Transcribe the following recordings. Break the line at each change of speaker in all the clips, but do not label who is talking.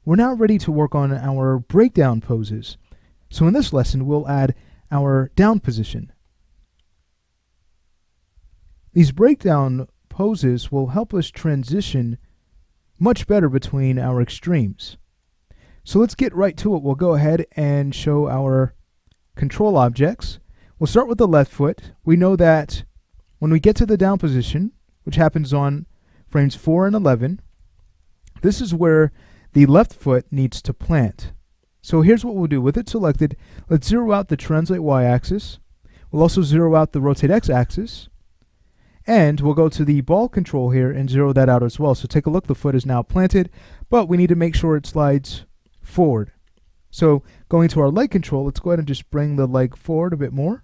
we're now ready to work on our breakdown poses. So in this lesson, we'll add our down position. These breakdown poses will help us transition much better between our extremes. So let's get right to it. We'll go ahead and show our control objects. We'll start with the left foot. We know that when we get to the down position, which happens on frames 4 and 11, this is where the left foot needs to plant. So here's what we'll do. With it selected, let's zero out the translate y-axis. We'll also zero out the rotate x-axis. And we'll go to the ball control here and zero that out as well. So take a look, the foot is now planted, but we need to make sure it slides forward. So going to our leg control, let's go ahead and just bring the leg forward a bit more.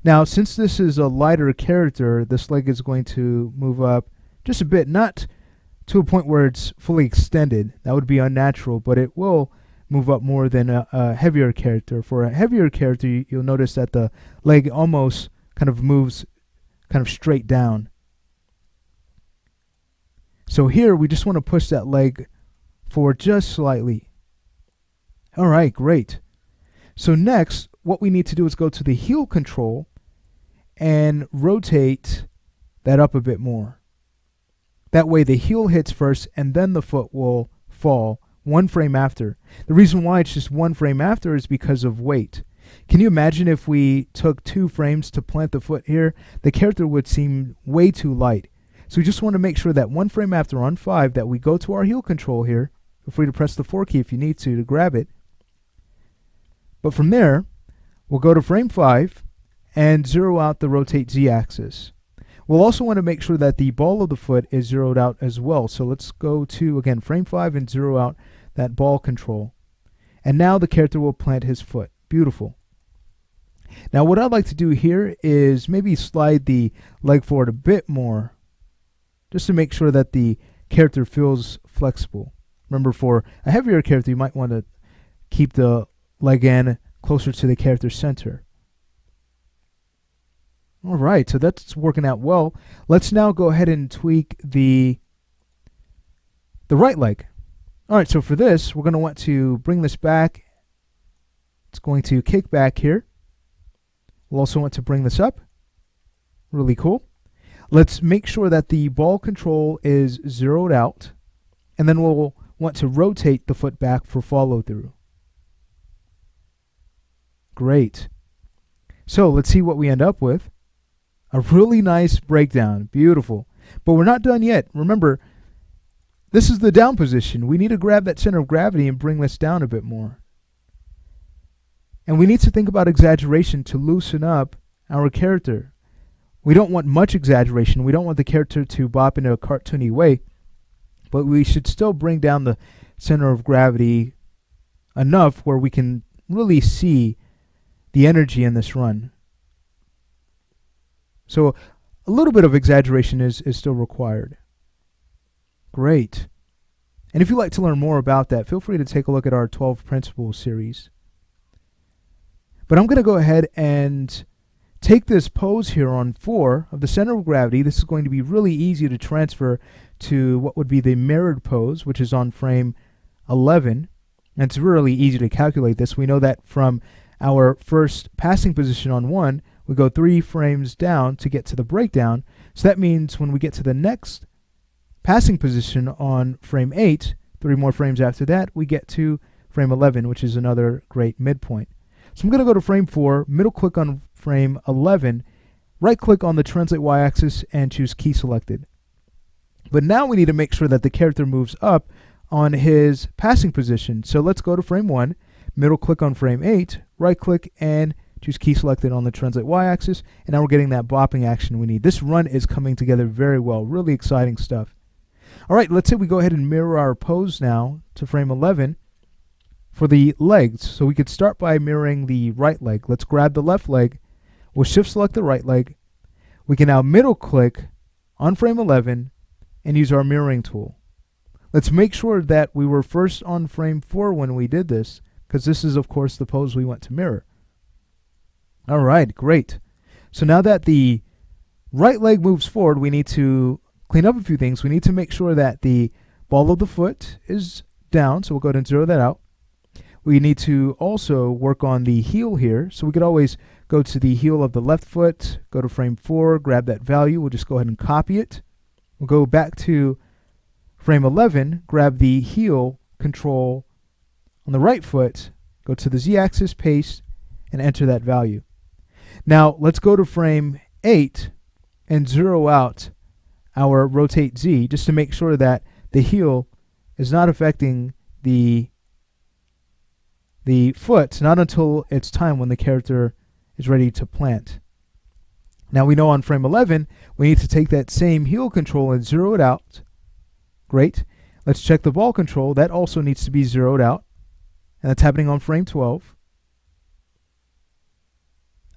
Now, since this is a lighter character, this leg is going to move up just a bit, not to a point where it's fully extended. That would be unnatural, but it will move up more than a heavier character. For a heavier character, you'll notice that the leg almost kind of moves kind of straight down. So here we just want to push that leg forward just slightly. All right, great. So next, what we need to do is go to the heel control and rotate that up a bit more. That way the heel hits first and then the foot will fall one frame after. The reason why it's just one frame after is because of weight. Can you imagine if we took 2 frames to plant the foot here? The character would seem way too light. So we just want to make sure that one frame after on 5 that we go to our heel control here. Feel free to press the 4 key if you need to grab it. But from there, we'll go to frame 5 and zero out the rotate z-axis. We'll also want to make sure that the ball of the foot is zeroed out as well. So let's go to, again, frame 5 and zero out that ball control. And now the character will plant his foot. Beautiful. Now what I'd like to do here is maybe slide the leg forward a bit more, just to make sure that the character feels flexible. Remember, for a heavier character, you might want to keep the leg end closer to the character's center. All right, so that's working out well. Let's now go ahead and tweak the right leg. All right, so for this, we're going to want to bring this back. It's going to kick back here. We'll also want to bring this up. Really cool. Let's make sure that the ball control is zeroed out, and then we'll want to rotate the foot back for follow through. Great. So let's see what we end up with. A really nice breakdown. Beautiful. But we're not done yet. Remember, this is the down position. We need to grab that center of gravity and bring this down a bit more. And we need to think about exaggeration to loosen up our character. We don't want much exaggeration. We don't want the character to bop in a cartoony way, but we should still bring down the center of gravity enough where we can really see the energy in this run. So a little bit of exaggeration is still required. Great. And if you'd like to learn more about that, feel free to take a look at our 12 Principles series. But I'm going to go ahead and take this pose here on 4 of the center of gravity. This is going to be really easy to transfer to what would be the mirrored pose, which is on frame 11. And it's really easy to calculate this. We know that from our first passing position on 1, we go 3 frames down to get to the breakdown. So that means when we get to the next passing position on frame 8, 3 more frames after that, we get to frame 11, which is another great midpoint. So I'm going to go to frame 4, middle click on frame 11, right click on the translate y-axis and choose key selected. But now we need to make sure that the character moves up on his passing position. So let's go to frame 1, middle click on frame 8, right click and choose key selected on the translate y-axis, and now we're getting that bopping action we need. This run is coming together very well. Really exciting stuff. All right, let's say we go ahead and mirror our pose now to frame 11 for the legs. So we could start by mirroring the right leg. Let's grab the left leg. We'll shift select the right leg. We can now middle click on frame 11 and use our mirroring tool. Let's make sure that we were first on frame 4 when we did this, because this is, of course, the pose we want to mirror. All right, great. So now that the right leg moves forward, we need to clean up a few things. We need to make sure that the ball of the foot is down, so we'll go ahead and zero that out. We need to also work on the heel here, so we could always go to the heel of the left foot, go to frame 4, grab that value. We'll just go ahead and copy it. We'll go back to frame 11, grab the heel control on the right foot, go to the z-axis, paste, and enter that value. Now let's go to frame 8 and zero out our rotate z just to make sure that the heel is not affecting the foot, not until it's time when the character is ready to plant. Now we know on frame 11 we need to take that same heel control and zero it out. Great. Let's check the ball control. That also needs to be zeroed out. And that's happening on frame 12.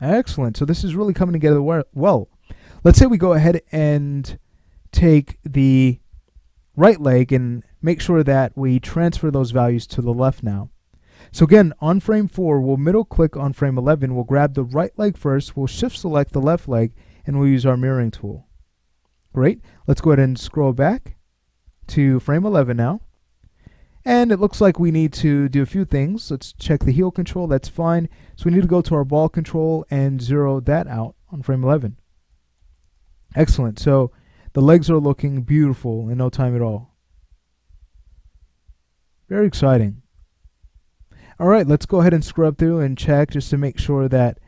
Excellent. So this is really coming together well. Let's say we go ahead and take the right leg and make sure that we transfer those values to the left now. So again, on frame 4, we'll middle click on frame 11. We'll grab the right leg first. We'll shift select the left leg, and we'll use our mirroring tool. Great. Let's go ahead and scroll back to frame 11 now. And it looks like we need to do a few things. Let's check the heel control. That's fine. So we need to go to our ball control and zero that out on frame 11. Excellent. So the legs are looking beautiful in no time at all. Very exciting. All right, let's go ahead and scrub through and check just to make sure that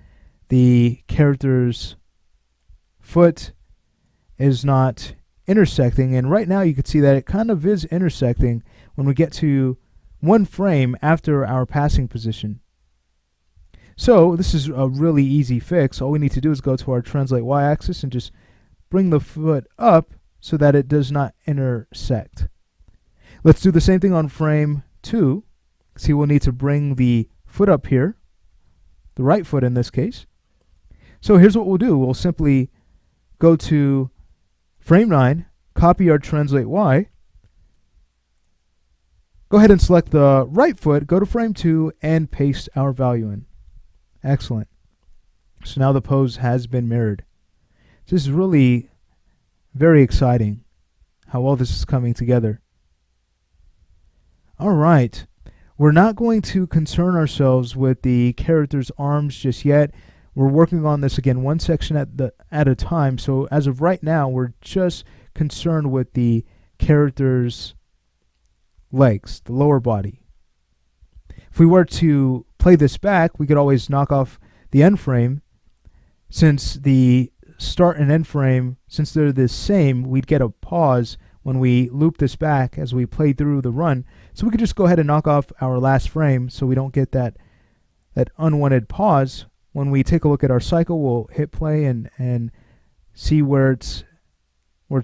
the character's foot is not intersecting. And right now you can see that it kind of is intersecting when we get to one frame after our passing position. So this is a really easy fix. All we need to do is go to our translate y-axis and just bring the foot up so that it does not intersect. Let's do the same thing on frame 2. See, we'll need to bring the foot up here, the right foot in this case. So here's what we'll do. We'll simply go to frame 9, copy our translate y, go ahead and select the right foot, go to frame 2, and paste our value in. Excellent. So now the pose has been mirrored. This is really very exciting how well this is coming together. All right. We're not going to concern ourselves with the character's arms just yet. We're working on this again one section at a time. So as of right now, we're just concerned with the character's legs, the lower body. If we were to play this back, we could always knock off the end frame. Since the start and end frame, since they're the same, we'd get a pause when we loop this back as we play through the run. So we could just go ahead and knock off our last frame so we don't get that unwanted pause. When we take a look at our cycle, we'll hit play and see where it's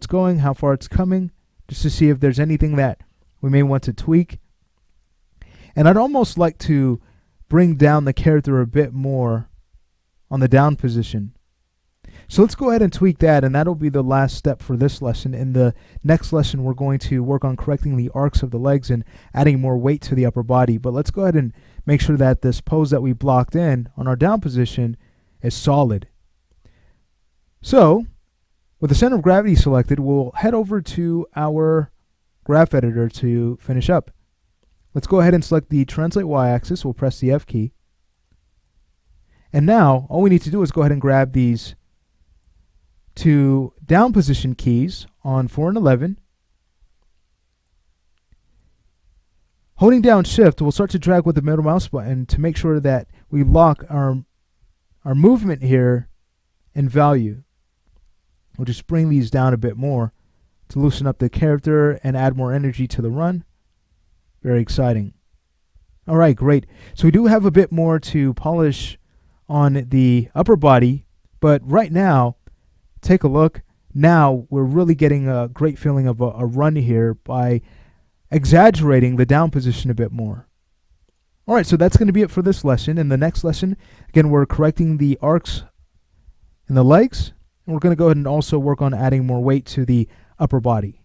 going, how far it's coming, just to see if there's anything that we may want to tweak. And I'd almost like to bring down the character a bit more on the down position. So let's go ahead and tweak that, and that'll be the last step for this lesson. In the next lesson, we're going to work on correcting the arcs of the legs and adding more weight to the upper body. But let's go ahead and make sure that this pose that we blocked in on our down position is solid. So, with the center of gravity selected, we'll head over to our graph editor to finish up. Let's go ahead and select the translate y-axis. We'll press the F key. And now, all we need to do is go ahead and grab these two down position keys on 4 and 11. Holding down shift, we'll start to drag with the middle mouse button to make sure that we lock our movement here in value. We'll just bring these down a bit more to loosen up the character and add more energy to the run. Very exciting. All right, great. So we do have a bit more to polish on the upper body, but right now, take a look. Now we're really getting a great feeling of a run here by exaggerating the down position a bit more. All right, so that's going to be it for this lesson. In the next lesson, again, we're correcting the arcs in the legs, and we're going to go ahead and also work on adding more weight to the upper body.